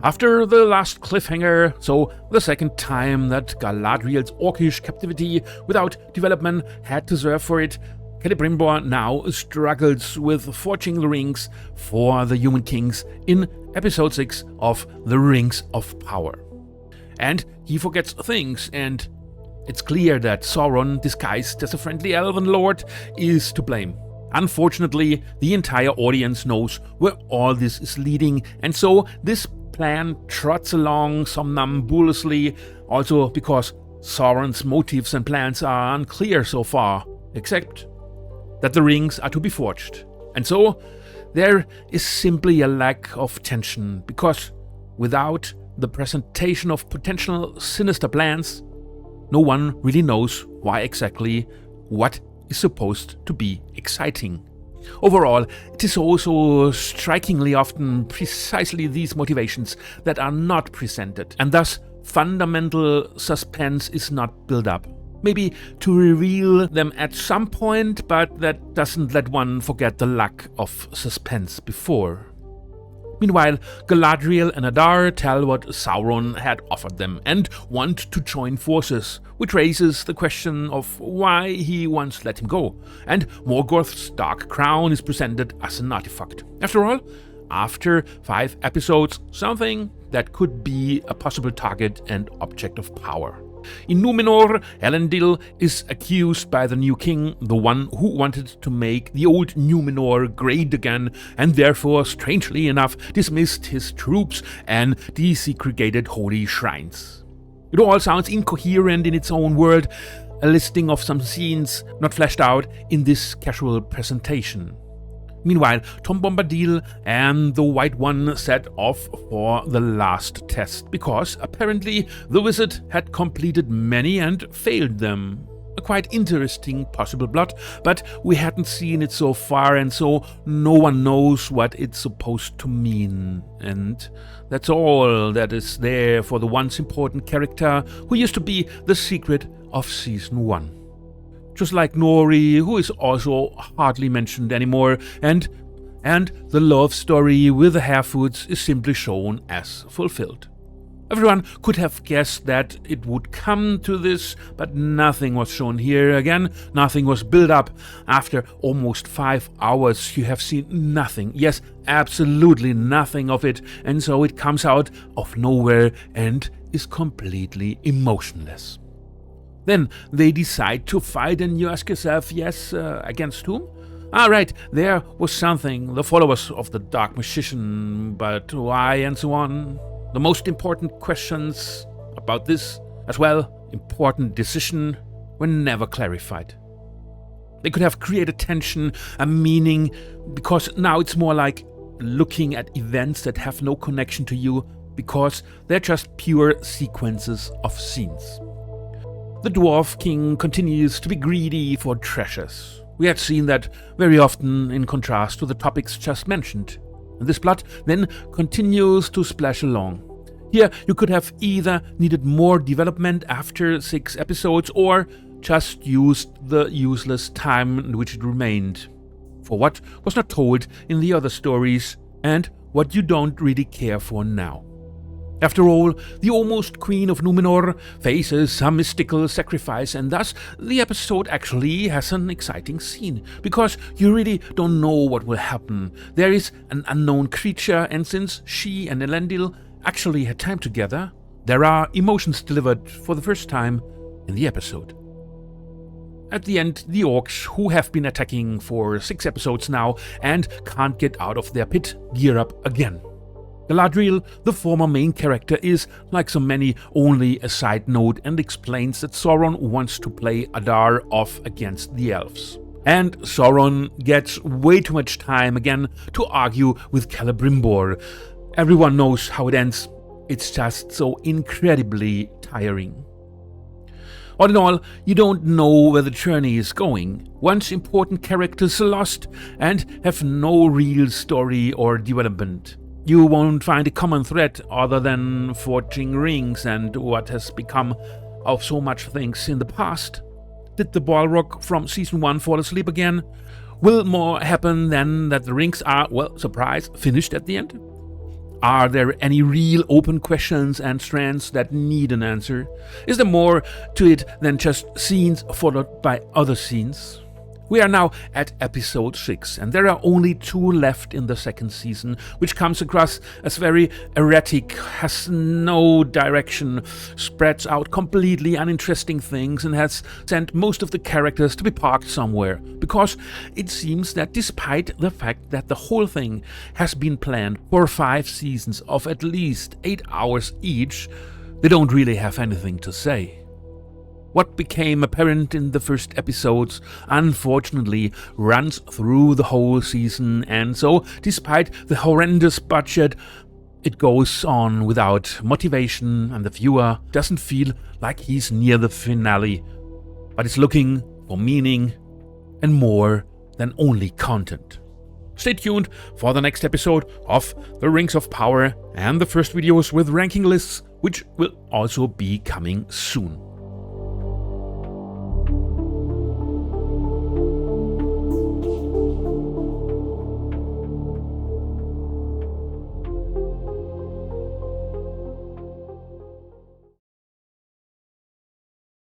After the last cliffhanger, so the second time that Galadriel's orcish captivity without development had to serve for it, Celebrimbor now struggles with forging the rings for the Human Kings in episode 6 of The Rings of Power. And he forgets things, and it's clear that Sauron, disguised as a friendly elven lord, is to blame. Unfortunately, the entire audience knows where all this is leading, and so this plan trots along somnambulously, also because Sauron's motives and plans are unclear so far, except that the rings are to be forged. And so there is simply a lack of tension, because without the presentation of potential sinister plans, no one really knows why exactly what is supposed to be exciting. Overall, it is also strikingly often precisely these motivations that are not presented, and thus fundamental suspense is not built up. Maybe to reveal them at some point, but that doesn't let one forget the lack of suspense before. Meanwhile, Galadriel and Adar tell what Sauron had offered them and want to join forces, which raises the question of why he once let him go, and Morgoth's Dark Crown is presented as an artifact. After all, after 5 episodes, something that could be a possible target and object of power. In Númenor, Elendil is accused by the new king, the one who wanted to make the old Númenor great again, and therefore, strangely enough, dismissed his troops and desegregated holy shrines. It all sounds incoherent in its own world, a listing of some scenes not fleshed out in this casual presentation. Meanwhile, Tom Bombadil and the White One set off for the last test, because apparently the wizard had completed many and failed them. A quite interesting possible plot, but we hadn't seen it so far, and so no one knows what it's supposed to mean. And that's all that is there for the once important character who used to be the secret of Season 1. Just like Nori, who is also hardly mentioned anymore, and the love story with the Harfoots is simply shown as fulfilled. Everyone could have guessed that it would come to this, but nothing was shown here. Again, nothing was built up. After almost 5 hours, you have seen nothing. Yes, absolutely nothing of it, and so it comes out of nowhere and is completely emotionless. Then they decide to fight, and you ask yourself, yes, against whom? Right, there was something, the followers of the Dark Magician, but why, and so on. The most important questions about this, as well, important decision, were never clarified. They could have created tension, a meaning, because now it's more like looking at events that have no connection to you, because they're just pure sequences of scenes. The Dwarf King continues to be greedy for treasures. We had seen that very often in contrast to the topics just mentioned. And this plot then continues to splash along. Here you could have either needed more development after 6 episodes or just used the useless time in which it remained for what was not told in the other stories and what you don't really care for now. After all, the almost Queen of Númenor faces some mystical sacrifice, and thus the episode actually has an exciting scene, because you really don't know what will happen. There is an unknown creature, and since she and Elendil actually had time together, there are emotions delivered for the first time in the episode. At the end, the orcs, who have been attacking for 6 episodes now and can't get out of their pit, gear up again. Galadriel, the former main character, is, like so many, only a side note and explains that Sauron wants to play Adar off against the elves. And Sauron gets way too much time again to argue with Celebrimbor. Everyone knows how it ends. It's just so incredibly tiring. All in all, you don't know where the journey is going. Once important characters are lost and have no real story or development. You won't find a common thread other than forging rings and what has become of so much things in the past. Did the Balrog from Season 1 fall asleep again? Will more happen than that the rings are, well, surprise, finished at the end? Are there any real open questions and strands that need an answer? Is there more to it than just scenes followed by other scenes? We are now at episode 6, and there are only 2 left in the second season, which comes across as very erratic, has no direction, spreads out completely uninteresting things, and has sent most of the characters to be parked somewhere. Because it seems that despite the fact that the whole thing has been planned for 5 seasons of at least 8 hours each, they don't really have anything to say. What became apparent in the first episodes, unfortunately, runs through the whole season, and so, despite the horrendous budget, it goes on without motivation, and the viewer doesn't feel like he's near the finale, but is looking for meaning and more than only content. Stay tuned for the next episode of The Rings of Power and the first videos with ranking lists, which will also be coming soon.